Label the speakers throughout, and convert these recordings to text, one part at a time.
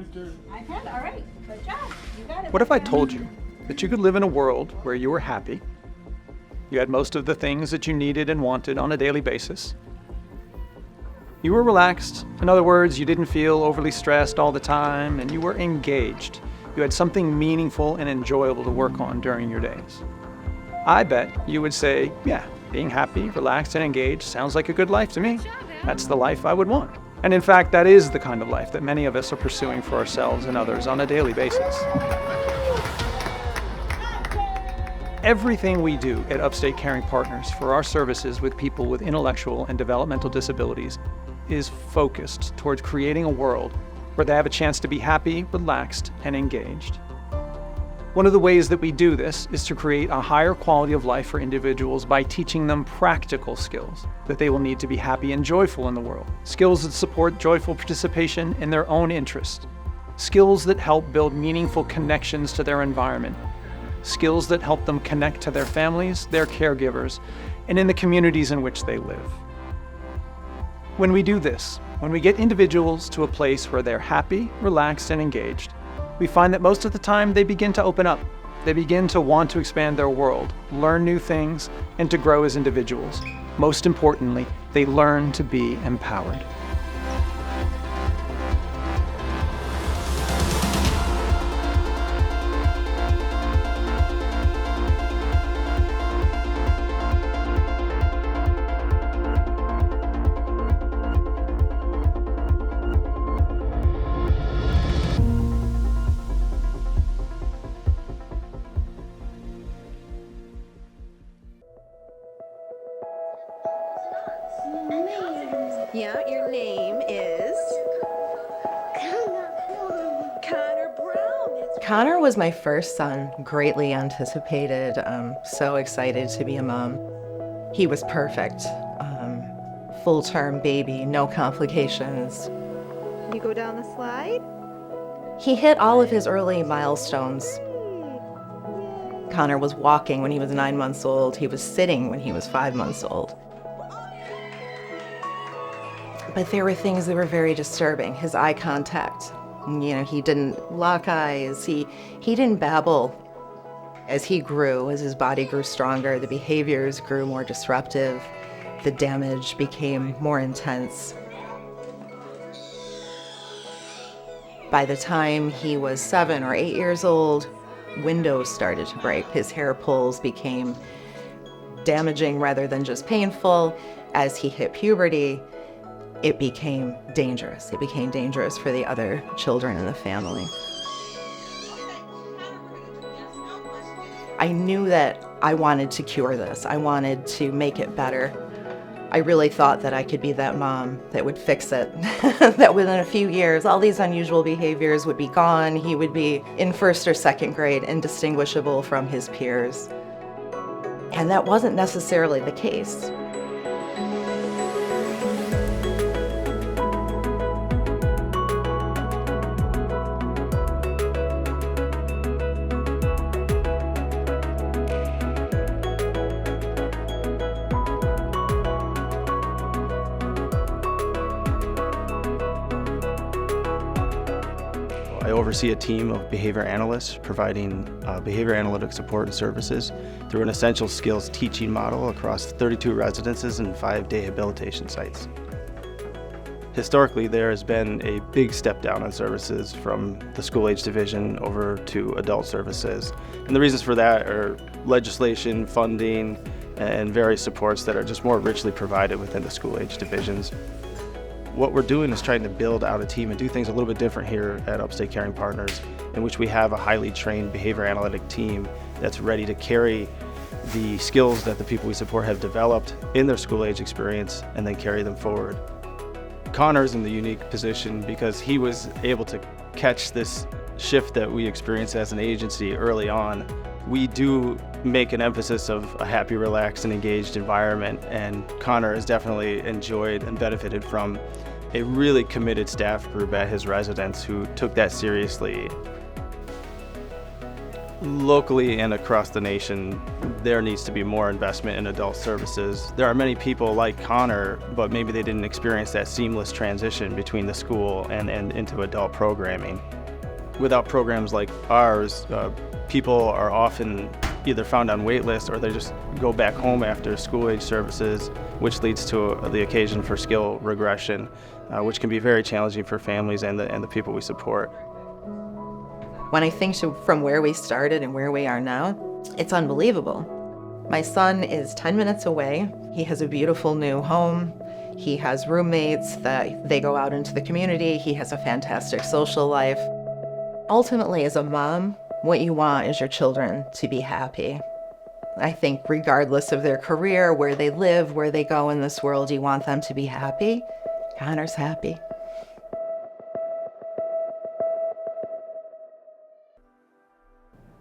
Speaker 1: iPad? All right. Good job. You got it.
Speaker 2: What if I told you that you could live in a world where you were happy, you had most of the things that you needed and wanted on a daily basis, you were relaxed, in other words, you didn't feel overly stressed all the time, and you were engaged. You had something meaningful and enjoyable to work on during your days. I bet you would say, yeah, being happy, relaxed, and engaged sounds like a good life to me. That's the life I would want. And in fact, that is the kind of life that many of us are pursuing for ourselves and others on a daily basis. Everything we do at Upstate Caring Partners for our services with people with intellectual and developmental disabilities is focused towards creating a world where they have a chance to be happy, relaxed, and engaged. One of the ways that we do this is to create a higher quality of life for individuals by teaching them practical skills that they will need to be happy and joyful in the world. Skills that support joyful participation in their own interest. Skills that help build meaningful connections to their environment. Skills that help them connect to their families, their caregivers, and in the communities in which they live. When we do this, when we get individuals to a place where they're happy, relaxed, and engaged, we find that most of the time they begin to open up. They begin to want to expand their world, learn new things, and to grow as individuals. Most importantly, they learn to be empowered.
Speaker 3: Yeah, your name is Connor Brown. Connor was my first son, greatly anticipated. So excited to be a mom. He was perfect. Full-term baby, no complications. You go down the slide? He hit all of his early milestones. Connor was walking when he was 9 months old. He was sitting when he was 5 months old. But there were things that were very disturbing. His eye contact. He didn't lock eyes. He didn't babble. As he grew, as his body grew stronger, the behaviors grew more disruptive. The damage became more intense. By the time he was 7 or 8 years old, windows started to break. His hair pulls became damaging rather than just painful. As he hit puberty, it became dangerous. It became dangerous for the other children in the family. I knew that I wanted to cure this. I wanted to make it better. I really thought that I could be that mom that would fix it, that within a few years, all these unusual behaviors would be gone. He would be in 1st or 2nd grade, indistinguishable from his peers. And that wasn't necessarily the case.
Speaker 4: I oversee a team of behavior analysts providing behavior analytic support and services through an essential skills teaching model across 32 residences and 5 day habilitation sites. Historically, there has been a big step down in services from the school age division over to adult services. And the reasons for that are legislation, funding, and various supports that are just more richly provided within the school age divisions. What we're doing is trying to build out a team and do things a little bit different here at Upstate Caring Partners, in which we have a highly trained behavior analytic team that's ready to carry the skills that the people we support have developed in their school age experience and then carry them forward. Connor's in the unique position because he was able to catch this shift that we experienced as an agency early on. We do make an emphasis of a happy, relaxed, and engaged environment, and Connor has definitely enjoyed and benefited from a really committed staff group at his residence who took that seriously. Locally and across the nation, there needs to be more investment in adult services. There are many people like Connor, but maybe they didn't experience that seamless transition between the school and into adult programming. Without programs like ours, people are often either found on wait lists or they just go back home after school-age services, which leads to the occasion for skill regression, which can be very challenging for families and the people we support.
Speaker 3: When I think from where we started and where we are now, it's unbelievable. My son is 10 minutes away. He has a beautiful new home. He has roommates that they go out into the community. He has a fantastic social life. Ultimately, as a mom, what you want is your children to be happy. I think regardless of their career, where they live, where they go in this world, you want them to be happy. Connor's happy.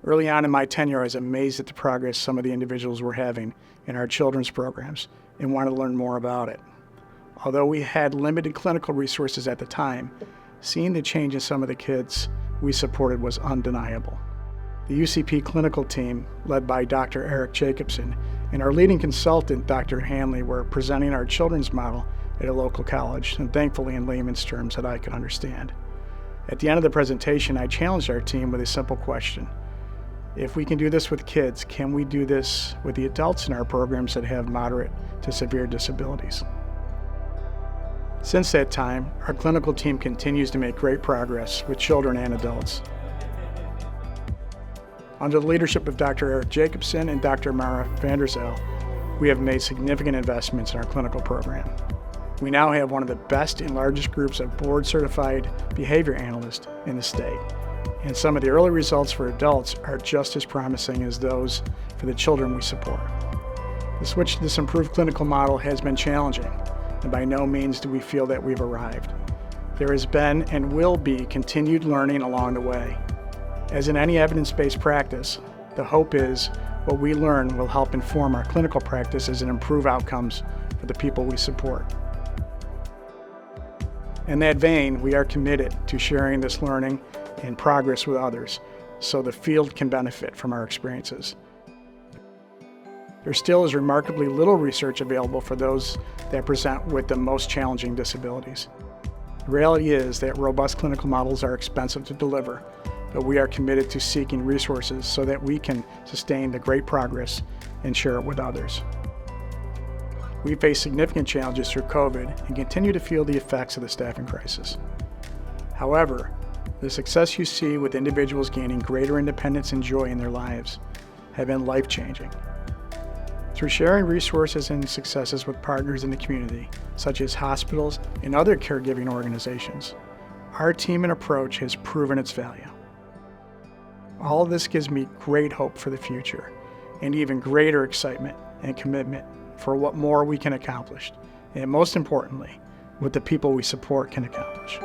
Speaker 5: Early on in my tenure, I was amazed at the progress some of the individuals were having in our children's programs and wanted to learn more about it. Although we had limited clinical resources at the time, seeing the change in some of the kids we supported was undeniable. The UCP clinical team, led by Dr. Eric Jacobson, and our leading consultant, Dr. Hanley, were presenting our children's model at a local college, and thankfully in layman's terms that I could understand. At the end of the presentation, I challenged our team with a simple question. If we can do this with kids, can we do this with the adults in our programs that have moderate to severe disabilities? Since that time, our clinical team continues to make great progress with children and adults. Under the leadership of Dr. Eric Jacobson and Dr. Mara Vanderzel, we have made significant investments in our clinical program. We now have one of the best and largest groups of board-certified behavior analysts in the state. And some of the early results for adults are just as promising as those for the children we support. The switch to this improved clinical model has been challenging, and by no means do we feel that we've arrived. There has been and will be continued learning along the way. As in any evidence-based practice, the hope is what we learn will help inform our clinical practices and improve outcomes for the people we support. In that vein, we are committed to sharing this learning and progress with others so the field can benefit from our experiences. There still is remarkably little research available for those that present with the most challenging disabilities. The reality is that robust clinical models are expensive to deliver, but we are committed to seeking resources so that we can sustain the great progress and share it with others. We face significant challenges through COVID and continue to feel the effects of the staffing crisis. However, the success you see with individuals gaining greater independence and joy in their lives have been life-changing. Through sharing resources and successes with partners in the community, such as hospitals and other caregiving organizations, our team and approach has proven its value. All of this gives me great hope for the future and even greater excitement and commitment for what more we can accomplish, and most importantly, what the people we support can accomplish.